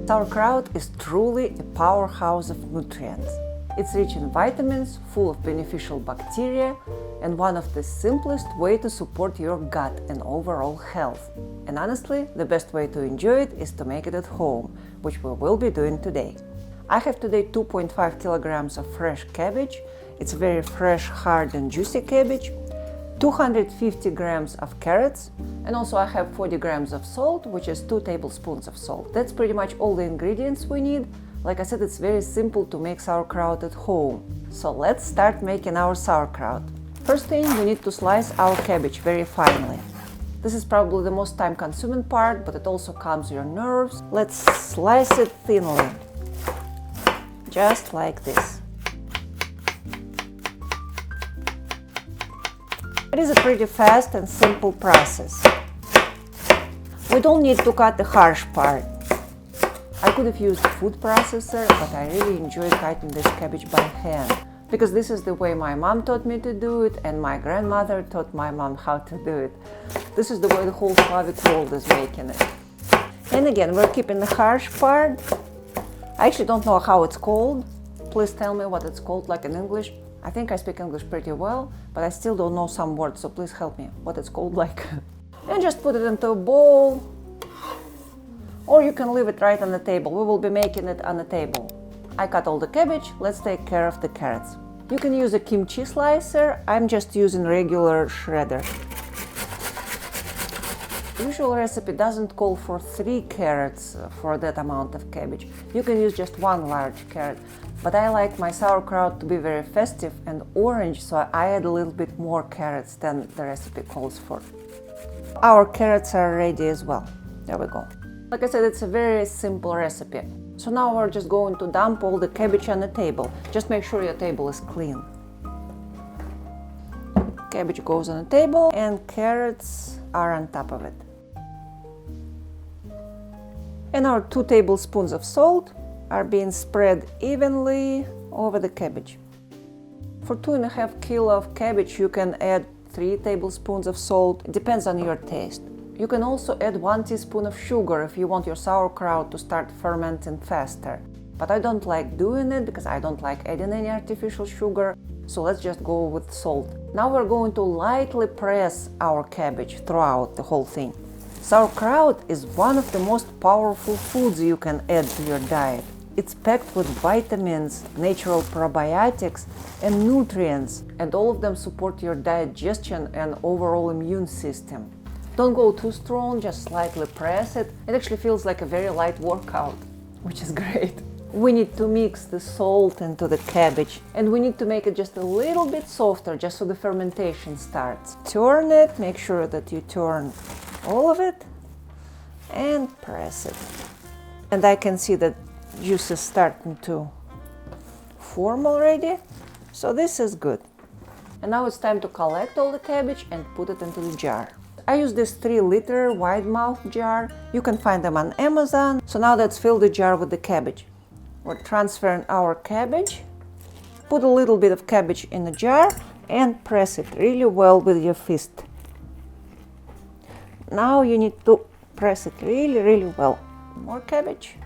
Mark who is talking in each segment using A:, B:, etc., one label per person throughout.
A: Sauerkraut is truly a powerhouse of nutrients. It's rich in vitamins, full of beneficial bacteria, and one of the simplest ways to support your gut and overall health. And honestly, the best way to enjoy it is to make it at home, which we will be doing today. I have today 2.5 kilograms of fresh cabbage. It's very fresh, hard and juicy cabbage. 250 grams of carrots, and also I have 40 grams of salt, which is 2 tablespoons of salt. That's pretty much all the ingredients we need. Like I said, it's very simple to make sauerkraut at home. So let's start making our sauerkraut. First thing, we need to slice our cabbage very finely. This is probably the most time-consuming part, but it also calms your nerves. Let's slice it thinly, just like this. It is a pretty fast and simple process. We don't need to cut the harsh part. I could have used a food processor, but I really enjoy cutting this cabbage by hand, because this is the way my mom taught me to do it, and my grandmother taught my mom how to do it. This is the way the whole Slavic world is making it. And again, we're keeping the harsh part. I actually don't know how it's called. Please tell me what it's called, like in English. I think I speak English pretty well, but I still don't know some words, so please help me what it's called like. And just put it into a bowl, or you can leave it right on the table. We will be making it on the table. I cut all the cabbage, let's take care of the carrots. You can use a kimchi slicer, I'm just using regular shredder. The usual recipe doesn't call for 3 carrots for that amount of cabbage. You can use just 1 large carrot. But I like my sauerkraut to be very festive and orange, so I add a little bit more carrots than the recipe calls for. Our carrots are ready as well. There we go. Like I said, it's a very simple recipe. So now we're just going to dump all the cabbage on the table. Just make sure your table is clean. Cabbage goes on the table and carrots are on top of it. And our 2 tablespoons of salt are being spread evenly over the cabbage. For 2.5 kilos of cabbage, you can add 3 tablespoons of salt. It depends on your taste. You can also add 1 teaspoon of sugar if you want your sauerkraut to start fermenting faster. But I don't like doing it because I don't like adding any artificial sugar, so let's just go with salt. Now we're going to lightly press our cabbage throughout the whole thing. Sauerkraut is one of the most powerful foods you can add to your diet. It's packed with vitamins, natural probiotics, and nutrients, and all of them support your digestion and overall immune system. Don't go too strong, just slightly press it. It actually feels like a very light workout, which is great. We need to mix the salt into the cabbage, and we need to make it just a little bit softer, just so the fermentation starts. Turn it, make sure that you turn all of it, and press it. And I can see that juice is starting to form already, so this is good. And now it's time to collect all the cabbage and put it into the jar. I use this 3-liter wide mouth jar. You can find them on Amazon. So now let's fill the jar with the cabbage. We're transferring our cabbage. Put a little bit of cabbage in the jar and press it really well with your fist. Now you need to press it really well. More cabbage.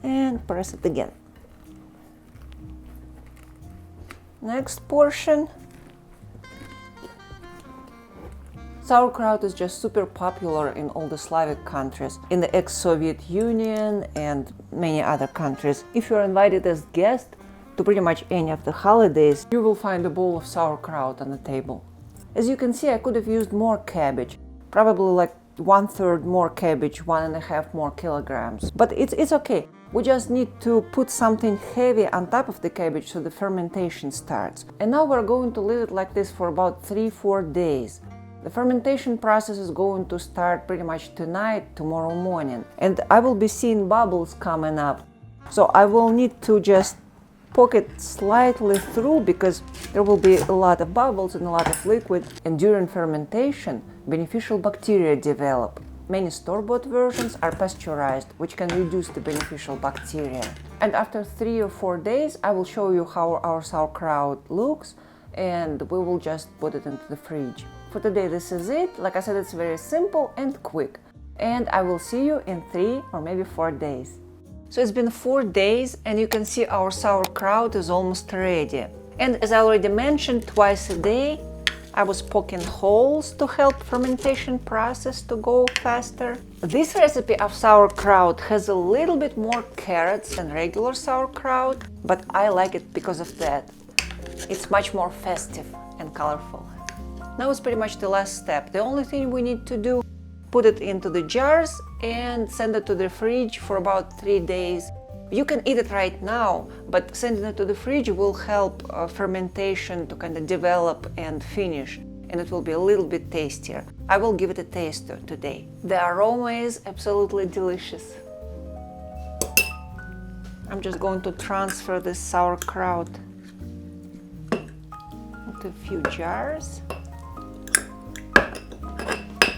A: And press it again. Next portion. Sauerkraut is just super popular in all the Slavic countries, in the ex-Soviet Union and many other countries. If you're invited as guest to pretty much any of the holidays, you will find a bowl of sauerkraut on the table. As you can see, I could have used more cabbage, probably like 1/3 more cabbage, 1.5 more kilograms. But it's okay. We just need to put something heavy on top of the cabbage so the fermentation starts. And now we're going to leave it like this for about 3-4 days. The fermentation process is going to start pretty much tonight, tomorrow morning. And I will be seeing bubbles coming up. So I will need to just poke it slightly through because there will be a lot of bubbles and a lot of liquid. And during fermentation, beneficial bacteria develop. Many store-bought versions are pasteurized, which can reduce the beneficial bacteria. And after 3 or 4 days, I will show you how our sauerkraut looks, and we will just put it into the fridge. For today, this is it. Like I said, it's very simple and quick. And I will see you in 3 or maybe 4 days. So it's been 4 days and you can see our sauerkraut is almost ready. And as I already mentioned, twice a day I was poking holes to help fermentation process to go faster. This recipe of sauerkraut has a little bit more carrots than regular sauerkraut, but I like it because of that. It's much more festive and colorful. Now it's pretty much the last step. The only thing we need to do, put it into the jars and send it to the fridge for about 3 days. You can eat it right now, but sending it to the fridge will help fermentation to kind of develop and finish, and it will be a little bit tastier. I will give it a taste today. The aroma is absolutely delicious. I'm just going to transfer this sauerkraut into a few jars.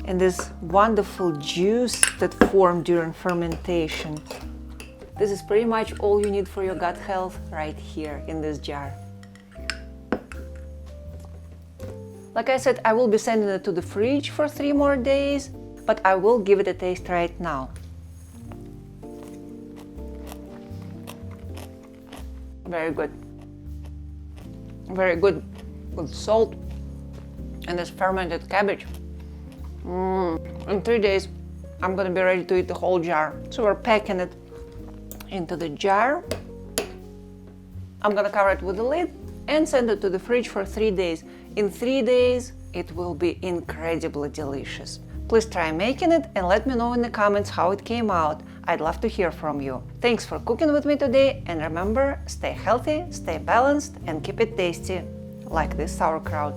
A: And this wonderful juice that formed during fermentation. This is pretty much all you need for your gut health right here in this jar. Like I said, I will be sending it to the fridge for 3 more days, but I will give it a taste right now. Very good. Very good with salt and this fermented cabbage. In 3 days, I'm gonna be ready to eat the whole jar. So we're packing it into the jar. I'm gonna cover it with a lid and send it to the fridge for 3 days. In 3 days, it will be incredibly delicious. Please try making it and let me know in the comments how it came out. I'd love to hear from you. Thanks for cooking with me today, and remember, stay healthy, stay balanced, and keep it tasty, like this sauerkraut.